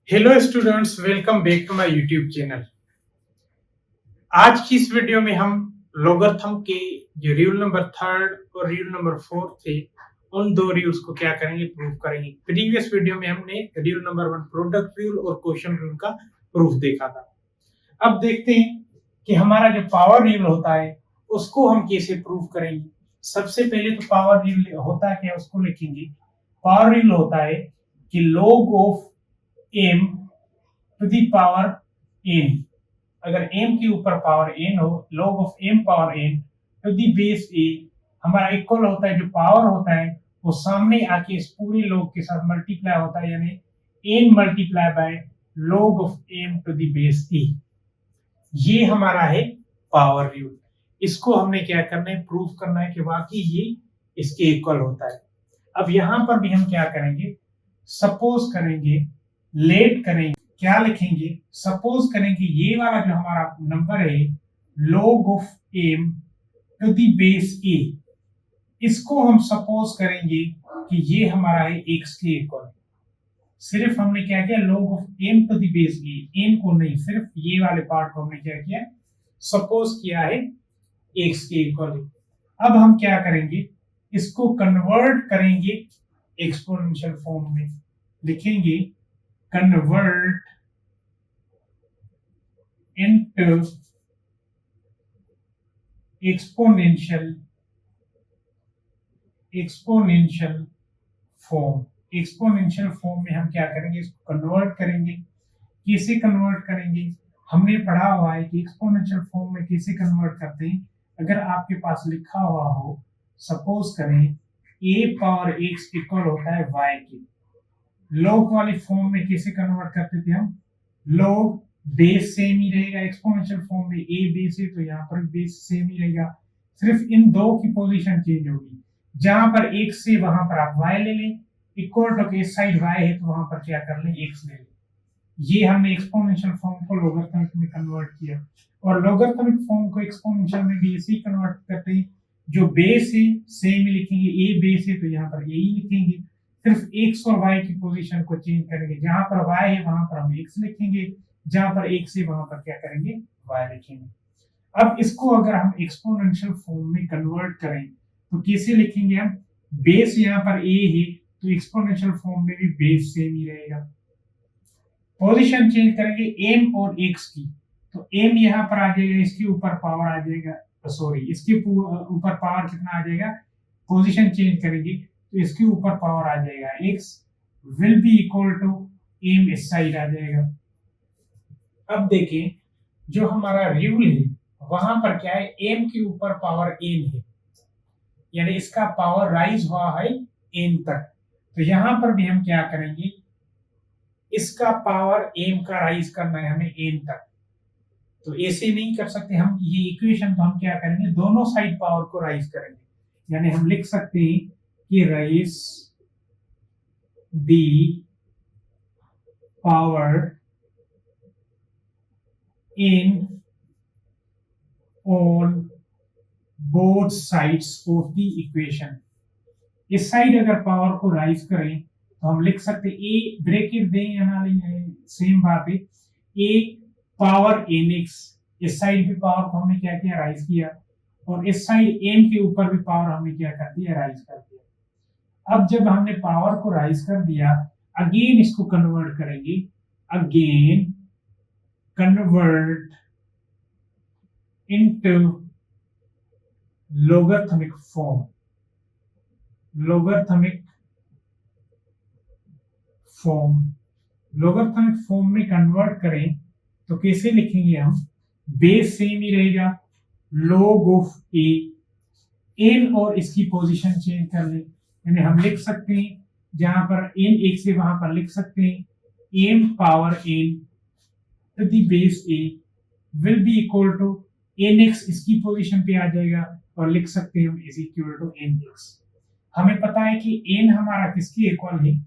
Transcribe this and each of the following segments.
Hello students, welcome back to my YouTube channel. आज की इस वीडियो में हम लॉगरिथम के जो रूल नंबर थर्ड और रूल नंबर फोर्थ थे, उन दो रूल्स को क्या करेंगे, प्रूव करेंगे। प्रीवियस वीडियो में हमने rule number one product rule और क्वोशंट रूल का प्रूफ देखा था। अब देखते हैं कि हमारा जो पावर रूल होता है उसको हम कैसे प्रूव करेंगे। सबसे पहले तो पावर रूल होता है क्या, उसको लिखेंगे। पावर रूल होता है कि log of m to the power n। अगर m के ऊपर पावर n हो, log of m power n to the base a हमारा इक्वल होता है, जो पावर होता है वो सामने आके इस पूरे log के साथ मल्टीप्लाई होता है, यानी n multiply by log of m to the base a। ये हमारा है पावर रूल। इसको हमने क्या करना है, प्रूव करना है कि वाकई ये इसके इक्वल होता है। अब यहां पर भी हम क्या करेंगे, सपोज करेंगे, लेट करेंगे, क्या लिखेंगे, सपोज करेंगे ये वाला जो हमारा नंबर है log of m to the base a, इसको हम सपोज करेंगे कि ये हमारा है x के इक्वल। सिर्फ हमने क्या किया, log of m to the base a, n को नहीं, सिर्फ ये वाले पार्ट को हमने क्या किया, सपोज किया है x के इक्वल। अब हम क्या करेंगे, इसको कन्वर्ट करेंगे एक्सपोनेंशियल फॉर्म में। लिखेंगे convert into exponential form. Exponential form में हम क्या करेंगे, इसको कन्वर्ट करेंगे। कैसे कन्वर्ट करेंगे, हमने पढ़ा हुआ है कि एक्सपोनेंशियल फॉर्म में कैसे कन्वर्ट करते हैं। अगर आपके पास लिखा हुआ हो, सपोज करें a पावर x इक्वल होता है y के, log वाली फॉर्म में कैसे कन्वर्ट करते थे हम, log बेस सेम ही रहेगा। एक्सपोनेंशियल फॉर्म में a बेस है तो यहाँ पर बेस सेम ही रहेगा, सिर्फ इन दो की पोजीशन चेंज होगी। जहां पर x से वहां पर आप y ले लें, इक्वल टू इस साइड y है तो वहां पर क्या कर लें, x ले लें। ये हमने एक्सपोनेंशियल फॉर्म को लोगरिथमिक में कन्वर्ट किया, और लोगरिथमिक फॉर्म को एक्सपोनेंशियल में भी ऐसे ही कन्वर्ट करते हैं। जो बेस है सेम ही लिखेंगे, a बेस है तो यहाँ पर यही लिखेंगे, सिर्फ x और y की पोजीशन को चेंज करेंगे। जहां पर y है वहां पर हम x लिखेंगे, जहां पर x है वहां पर क्या करेंगे, y लिखेंगे। अब इसको अगर हम एक्सपोनेंशियल फॉर्म में कन्वर्ट करें तो कैसे लिखेंगे हम, बेस यहाँ पर a है तो एक्सपोनेंशियल फॉर्म में भी बेस सेम ही रहेगा। पोजीशन चेंज करेंगे m और x की, तो m यहाँ पर आ जाएगा, इसके ऊपर पावर आ जाएगा, सॉरी इसके ऊपर पावर कितना आ जाएगा, पोजीशन चेंज करेंगे तो इसके ऊपर पावर आ जाएगा x will be equal to m इस साइड आ जाएगा। अब देखें जो हमारा रूल है वहां पर क्या है, m के ऊपर पावर n है, यानी इसका पावर राइज हुआ है n तक। तो यहां पर भी हम क्या करेंगे, इसका पावर m का राइज करना है हमें n तक। तो ऐसे नहीं कर सकते हम, ये इक्वेशन तो हम क्या करेंगे, दोनों साइड पावर को राइज करेंगे। यानी हम लिख सकते हैं कि rise the power in on both sides of the equation. इस साइड अगर पावर को राइज करें तो हम लिख सकते हैं, ए ब्रैकेट दें या ना लें, सेम बात है, ए पावर एन एक्स, इस साइड भी पावर को हमने क्या किया, राइज किया, और इस साइड एम के ऊपर भी पावर हमने क्या कर दिया, राइज कर दिया। अब जब हमने पावर को राइज कर दिया, अगेन इसको कन्वर्ट करेंगे, again convert into logarithmic form. Logarithmic form में कन्वर्ट करें तो कैसे लिखेंगे हम, बेस सेम ही रहेगा, log ऑफ a, n और इसकी पोजीशन चेंज कर लें, यानी हम लिख सकते हैं जहां पर n एक से वहां पर लिख सकते हैं m power n to the base a will be equal to nx, इसकी पोजीशन पे आ जाएगा, और लिख सकते हैं हम इज इक्वल टू nx। हमें पता है कि n हमारा किसके इक्वल है,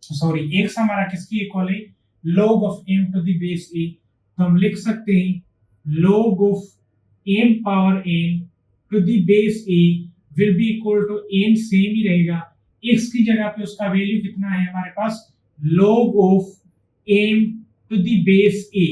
सॉरी x हमारा किसके इक्वल है, log of m to the base a। तो हम लिख सकते हैं log of m power n to the base a will be equal to n same ही रहेगा, x की जगह पे उसका वैल्यू कितना है हमारे पास, log of m to the base a,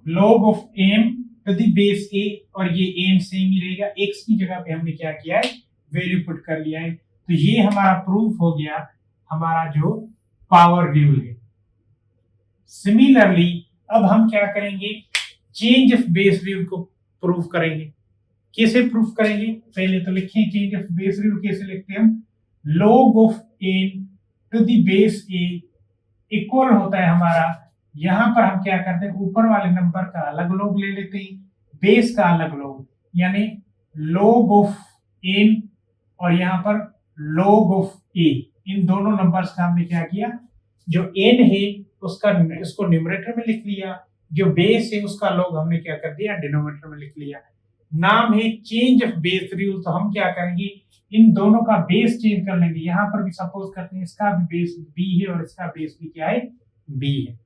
log of m to the base a, और ये m सेम ही रहेगा, x की जगह पे हमने क्या किया है, वैल्यू पुट कर लिया है। तो ये हमारा प्रूफ हो गया हमारा जो पावर रूल है। सिमिलरली अब हम क्या करेंगे, चेंज ऑफ बेस रूल को प्रूफ करेंगे। कैसे प्रूफ करेंगे, पहले तो लिखें चेंज ऑफ बेस रूल कैसे लिखते हैं हम, log of n to the base a equal होता है हमारा, यहां पर हम क्या करते हैं, ऊपर वाले नंबर का अलग log ले लेते हैं, बेस का अलग log, यानी log of n और यहां पर log of a, इन दोनों नंबर्स का हमने क्या किया, जो n है उसका इसको न्यूमरेटर में लिख लिया, जो बेस है उसका log हमने क्या कर दिया, डिनोमिनेटर में लिख लिया। नाम है चेंज ऑफ बेस रूल, तो हम क्या करेंगे, इन दोनों का बेस चेंज कर लेंगे। यहां पर भी सपोज करते हैं इसका भी बेस b है और इसका बेस भी क्या है, b है।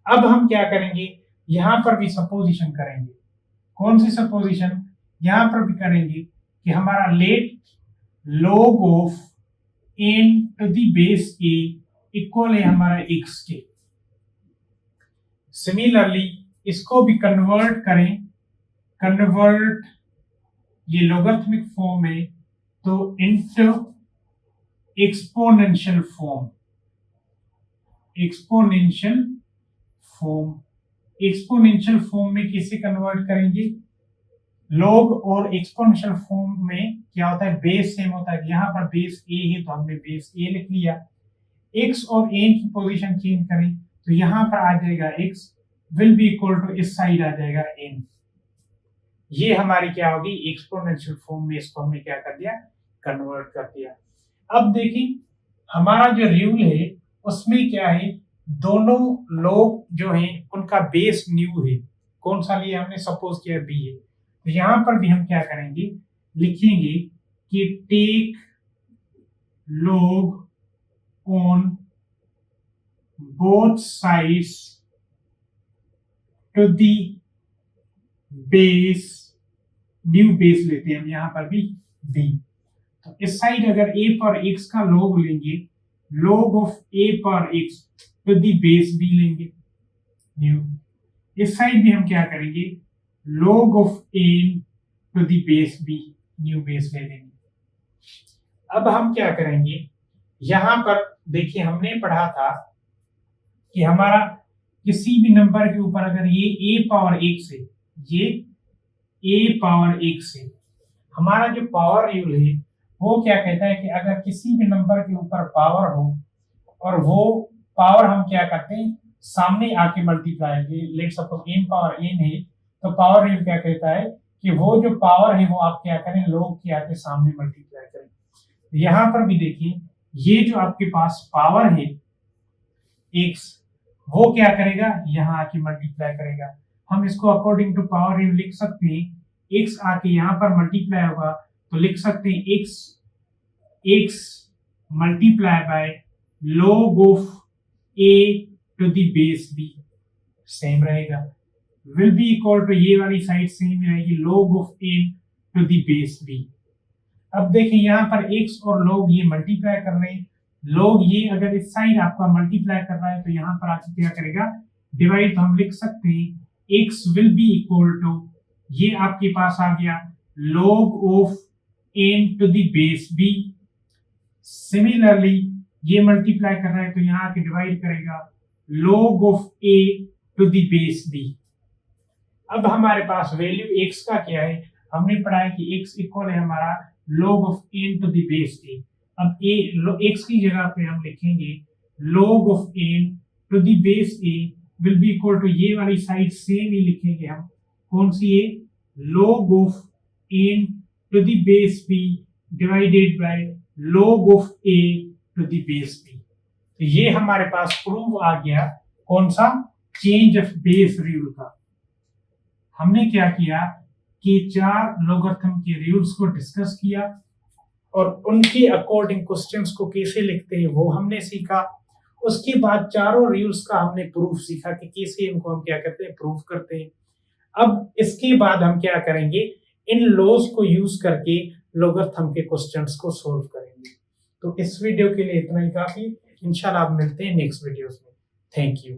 अब हम क्या करेंगे, यहां पर भी सपोजिशन करेंगे। कौन सी सपोजिशन, यहां पर भी करेंगे कि हमारा let log of n to the base a equal है हमारा x के। सिमिलरली इसको भी कन्वर्ट करें, कन्वर्ट ये लोगरिथमिक फॉर्म है तो into exponential form, exponential form, exponential form में किसे कन्वर्ट करेंगे, लॉग और एक्सपोनेंशियल फॉर्म में क्या होता है, बेस सेम होता है। यहाँ पर बेस a है तो हमने बेस a लिख लिया। x और a की पोजीशन चेंज करें तो यहाँ पर आ जाएगा x will be equal to, इस साइड आ जाएगा n। ये हमारी क्या होगी, एक्सपोनेंशियल फॉर्म में इसको हमने क्या कर दिया, कन्वर्ट कर दिया। अब देखिए हमारा जो रूल है उसमें क्या है, दोनों लोग जो हैं उनका बेस न्यू है। कौन सा लिया हमने, सपोज किया b है, तो यहाँ पर भी हम क्या करेंगे, लिखेंगे कि take log on both sides to the base, new base लेते हैं हम यहाँ पर भी b। तो इस साइड अगर a पर x का log लेंगे, log ऑफ a पर x to the base b लेंगे न्यू। इस साइड भी हम क्या करेंगे, log of n to the base b new base ले लेंगे। अब हम क्या करेंगे, यहां पर देखिए हमने पढ़ा था कि हमारा किसी भी नंबर के ऊपर अगर ये a पावर x है, ये a पावर x है, हमारा जो पावर रूल है वो क्या कहता है कि अगर किसी भी नंबर के ऊपर पावर हो और वो पावर हम क्या करते हैं, सामने आके multiply, let suppose m power n है, तो पावर रूल क्या कहता है कि वो जो पावर है वो आप क्या करें, log के आके सामने मल्टीप्लाई करें। यहाँ पर भी देखिए ये जो आपके पास पावर है x, वो क्या करेगा, यहाँ आके मल्टीप्लाई करेगा। हम इसको अकॉर्डिंग टू पावर रूल लिख सकते हैं, x आके यहाँ पर मल्टीप्लाई होगा तो लिख सकते हैं x multiply by log of a to the base b, same रहेगा, विल बी इक्वल टू, ये वाली साइड सेम रहेगी, log of a to the base b। अब देखिए यहाँ पर x और log ये मल्टीप्लाई कर रहे हैं, log ये अगर इस साइड आपका मल्टीप्लाई कर रहा है तो यहाँ पर आके क्या करेगा, डिवाइड। तो हम लिख सकते हैं x will be equal to, ये आपके पास आ गया log of n to the base b। Similarly ये मल्टीप्लाई कर रहा है तो यहाँ आके डिवाइड करेगा log of a to the base b। अब हमारे पास वैल्यू x का क्या है, हमने पढ़ा है कि x इक्वल है हमारा log of n to the base a। अब x की जगह पे हम लिखेंगे log of n to the base a will be equal to, ये वाली साइड सेम ही लिखेंगे हम, कौन सी है, log of n to the base b divided by log of a to the base b। तो ये हमारे पास प्रूफ आ गया, कौन सा, चेंज ऑफ बेस रूल का। हमने क्या किया कि चार लोगरिथम के रूल्स को डिस्कस किया और उनके अकॉर्डिंग क्वेश्चंस को कैसे लिखते हैं वो हमने सीखा। उसके बाद चारों रूल्स का हमने प्रूफ सीखा कि कैसे इनको हम क्या करते हैं, प्रूफ करते हैं। अब इसके बाद हम क्या करेंगे, इन लॉज को यूज करके लोगरिथम के क्वेश्चंस को सॉल्व करेंगे। तो इस वीडियो के लिए इतना ही काफी। इंशाल्लाह आप मिलते हैं नेक्स्ट वीडियोस में। Thank you.